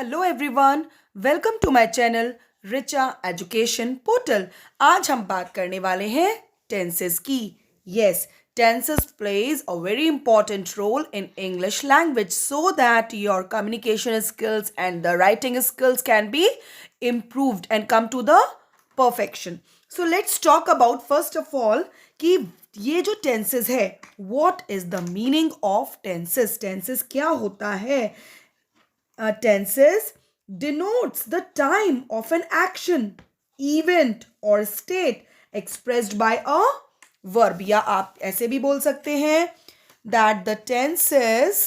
Hello everyone, welcome to my channel Richa education portal. आज हम बात करने वाले हैं टेंसेस की। Yes, tenses plays a very important role in English language so that your communication skills and the writing skills can be improved and come to the perfection. So let's talk about first of all कि ये जो tenses है, what is the meaning of tenses? Tenses क्या होता है? Tenses denotes the time of an action, event or state expressed by a verb. या आप ऐसे भी बोल सकते हैं that the tenses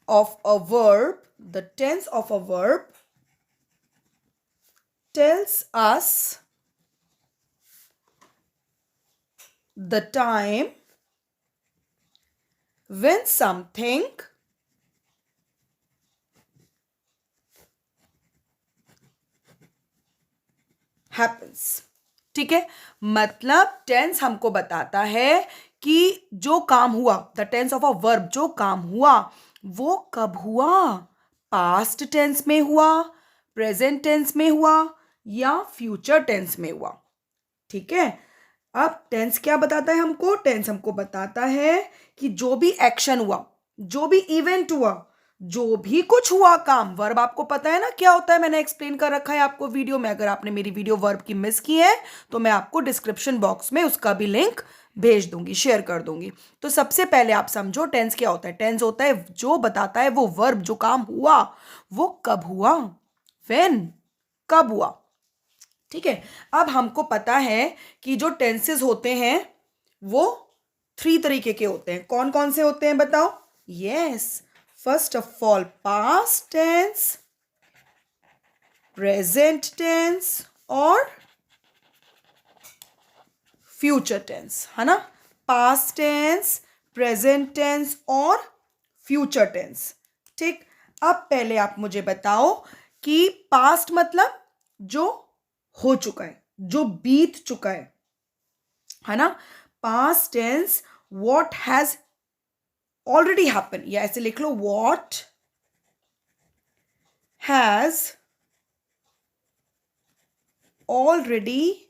of a verb, the tense of a verb tells us the time when something happens. ठीक है, मतलब टेंस हमको बताता है कि जो काम हुआ, the tense of a verb, जो काम हुआ वो कब हुआ, पास्ट टेंस में हुआ, प्रेजेंट टेंस में हुआ या फ्यूचर टेंस में हुआ। ठीक है, अब टेंस क्या बताता है हमको? टेंस हमको बताता है कि जो भी एक्शन हुआ, जो भी इवेंट हुआ, जो भी कुछ हुआ काम, वर्ब आपको पता है ना क्या होता है, मैंने एक्सप्लेन कर रखा है आपको वीडियो में। अगर आपने मेरी वीडियो वर्ब की मिस की है तो मैं आपको डिस्क्रिप्शन बॉक्स में उसका भी लिंक भेज दूंगी, शेयर कर दूंगी। तो सबसे पहले आप समझो टेंस क्या होता है। टेंस होता है जो बताता है वो वर्ब, जो काम हुआ वो कब हुआ, व्हेन, कब हुआ। ठीक है, अब हमको पता है कि जो टेंसेस होते हैं वो 3 तरीके के होते हैं। कौन कौन से होते हैं बताओ? Yes, first of all past tense, present tense और फ्यूचर टेंस, है ना। पास्ट टेंस, प्रेजेंट टेंस और फ्यूचर टेंस। ठीक, अब पहले आप मुझे बताओ कि पास्ट मतलब जो हो चुका है, जो बीत चुका है ना। Past tense what has already happen, या ऐसे लिख लो व्हाट हैज ऑलरेडी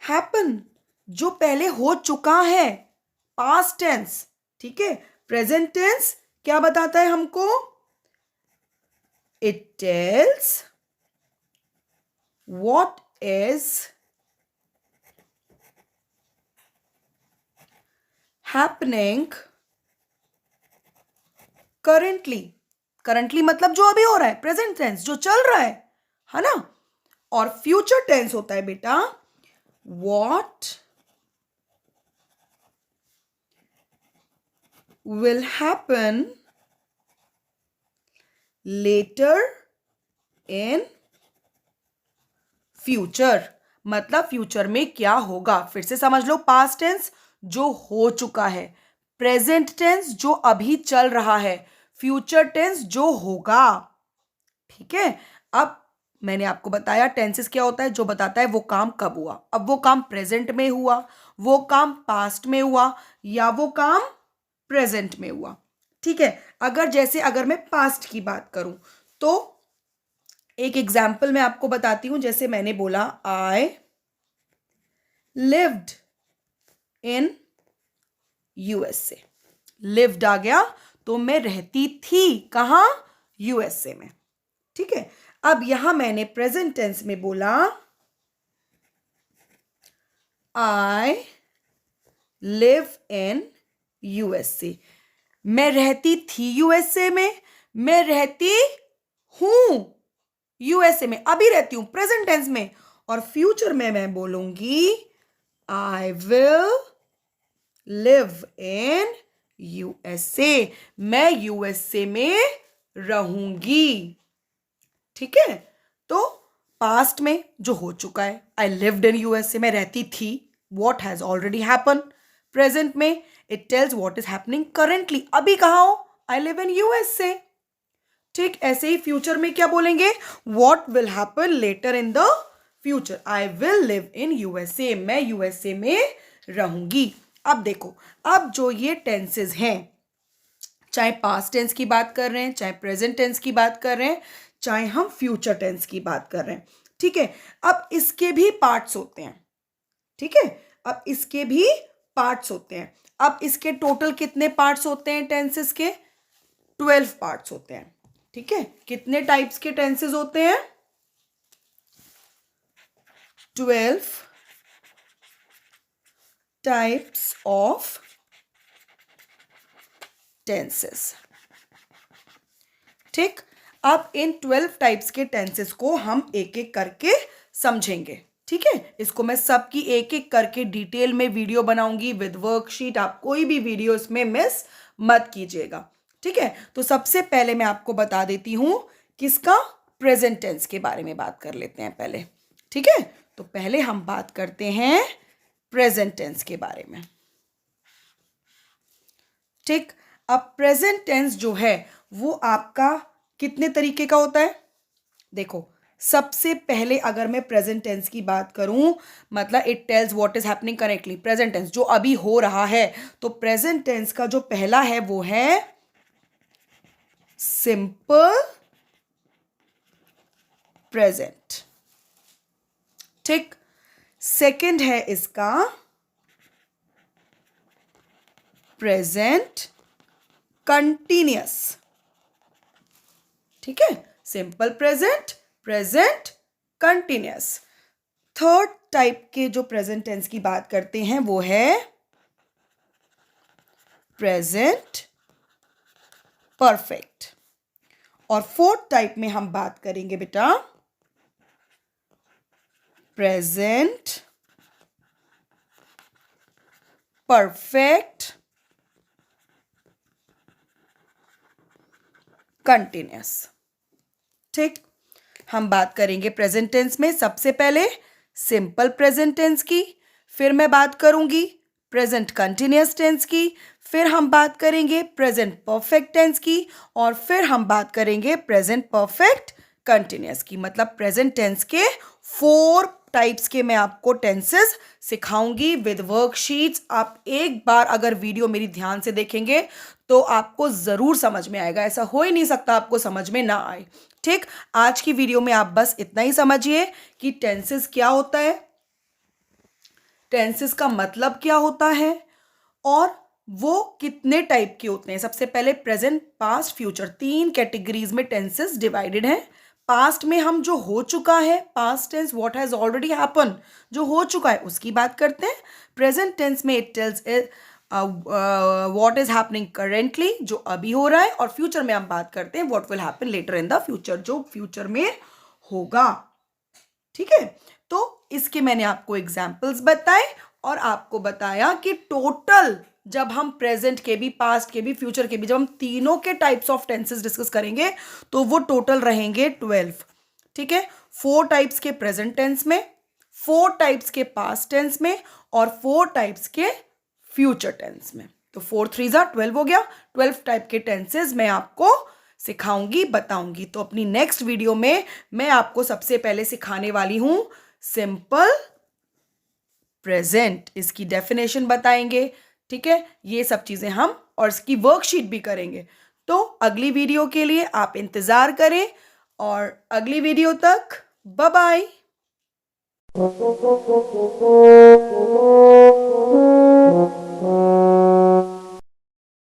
हैपन, जो पहले हो चुका है, पास्ट टेंस। ठीक है, प्रेजेंट टेंस क्या बताता है हमको? It tells what is happening currently. currently मतलब जो अभी हो रहा है, प्रेजेंट टेंस जो चल रहा है ना। और फ्यूचर टेंस होता है बेटा what will happen later in future, मतलब फ्यूचर में क्या होगा। फिर से समझ लो, पास्ट टेंस जो हो चुका है, प्रेजेंट टेंस जो अभी चल रहा है, फ्यूचर टेंस जो होगा। ठीक है, अब मैंने आपको बताया टेंसेस क्या होता है, जो बताता है वो काम कब हुआ। अब वो काम प्रेजेंट में हुआ, वो काम पास्ट में हुआ या वो काम प्रेजेंट में हुआ। ठीक है, अगर मैं पास्ट की बात करूं तो एक एग्जाम्पल मैं आपको बताती हूं। जैसे मैंने बोला I lived in USA, lived आ गया तो मैं रहती थी कहां? यूएसए में। ठीक है, अब यहां मैंने प्रेजेंट टेंस में बोला आई लिव इन यूएसए, मैं रहती थी यूएसए में, मैं रहती हूं यूएसए में, अभी रहती हूं प्रेजेंट टेंस में। और फ्यूचर में मैं बोलूंगी आई विल लिव इन यूएसए, मैं यूएसए में रहूंगी। ठीक है, तो पास्ट में जो हो चुका है, आई लिव्ड इन यूएसए, मैं रहती थी, what has already happen. Present में it tells what is happening currently, अभी कहां हो? I live in USA. ठीक, ऐसे ही फ्यूचर में क्या बोलेंगे? What will happen later in the future, I will live in USA, मैं यूएसए में रहूंगी। अब देखो, अब जो ये टेंसेस हैं चाहे पास्ट टेंस की बात कर रहे हैं, चाहे प्रेजेंट टेंस की बात कर रहे हैं, चाहे हम फ्यूचर टेंस की बात कर रहे हैं। ठीक है, अब इसके भी पार्ट्स होते हैं। ठीक है, अब इसके भी पार्ट्स होते हैं। अब इसके टोटल कितने पार्ट्स होते हैं टेंसेस के? 12 पार्ट्स होते हैं। ठीक है, कितने टाइप्स के टेंसेस होते हैं? 12 टाइप्स ऑफ टेंसेस। ठीक, अब इन 12 टाइप्स के टेंसेस को हम एक एक करके समझेंगे। ठीक है, इसको मैं सबकी एक एक करके डिटेल में वीडियो बनाऊंगी विद वर्कशीट। आप कोई भी वीडियो इसमें मिस मत कीजिएगा। ठीक है, तो सबसे पहले मैं आपको बता देती हूं किसका, प्रेजेंट टेंस के बारे में बात कर लेते हैं पहले। ठीक है, तो पहले हम बात करते हैं प्रेजेंट टेंस के बारे में। ठीक, अब प्रेजेंट टेंस जो है वो आपका कितने तरीके का होता है? देखो, सबसे पहले अगर मैं प्रेजेंट टेंस की बात करूं, मतलब it tells what is happening correctly, present tense जो अभी हो रहा है। तो प्रेजेंट टेंस का जो पहला है वो है सिंपल प्रेजेंट। ठीक, सेकंड है इसका प्रेजेंट कंटिन्यूअस। ठीक है, simple present, present continuous. Third type के जो प्रेजेंट टेंस की बात करते हैं वो है प्रेजेंट परफेक्ट। और फोर्थ टाइप में हम बात करेंगे बेटा प्रेजेंट परफेक्ट कंटिन्यूअस। ठीक, हम बात करेंगे प्रेजेंट टेंस में सबसे पहले सिंपल प्रेजेंट टेंस की, फिर मैं बात करूंगी प्रेजेंट कंटिन्यूअस टेंस की, फिर हम बात करेंगे प्रेजेंट परफेक्ट टेंस की, और फिर हम बात करेंगे प्रेजेंट परफेक्ट कंटिन्यूअस की। मतलब प्रेजेंट टेंस के 4 टाइप्स के मैं आपको टेंसेस सिखाऊंगी विद वर्कशीट्स। आप एक बार अगर वीडियो मेरी ध्यान से देखेंगे तो आपको जरूर समझ में आएगा। ऐसा हो ही नहीं सकता आपको समझ में ना आए। ठीक, आज की वीडियो में आप बस इतना ही समझिए कि टेंसेस क्या होता है, टेंसेस का मतलब क्या होता है, और वो कितने टाइप के होते हैं। सबसे पहले प्रेजेंट, पास्ट, फ्यूचर, 3 कैटेगरीज में टेंसेस डिवाइडेड हैं। पास्ट में हम जो हो चुका है, past tense what has already happen, जो हो चुका है उसकी बात करते हैं। प्रेजेंट टेंस में it tells what is happening currently, जो अभी हो रहा है। और फ्यूचर में हम बात करते हैं what will happen later in the future, जो फ्यूचर में होगा। ठीक है, तो इसके मैंने आपको एग्जाम्पल्स बताए और आपको बताया कि टोटल जब हम प्रेजेंट के भी, पास्ट के भी, फ्यूचर के भी, जब हम तीनों के टाइप्स ऑफ टेंसेस डिस्कस करेंगे तो वो टोटल रहेंगे 12। ठीक है, 4 टाइप्स के प्रेजेंट टेंस में, 4 टाइप्स के पास्ट टेंस में, और 4 टाइप्स के फ्यूचर टेंस में। तो 4 3 12 हो गया। 12 टाइप के टेंसेस मैं आपको सिखाऊंगी, बताऊंगी। तो अपनी नेक्स्ट वीडियो में मैं आपको सबसे पहले सिखाने वाली हूं सिंपल प्रेजेंट, इसकी डेफिनेशन बताएंगे। ठीक है, ये सब चीजें हम और इसकी वर्कशीट भी करेंगे। तो अगली वीडियो के लिए आप इंतजार करें, और अगली वीडियो तक बाय बाय।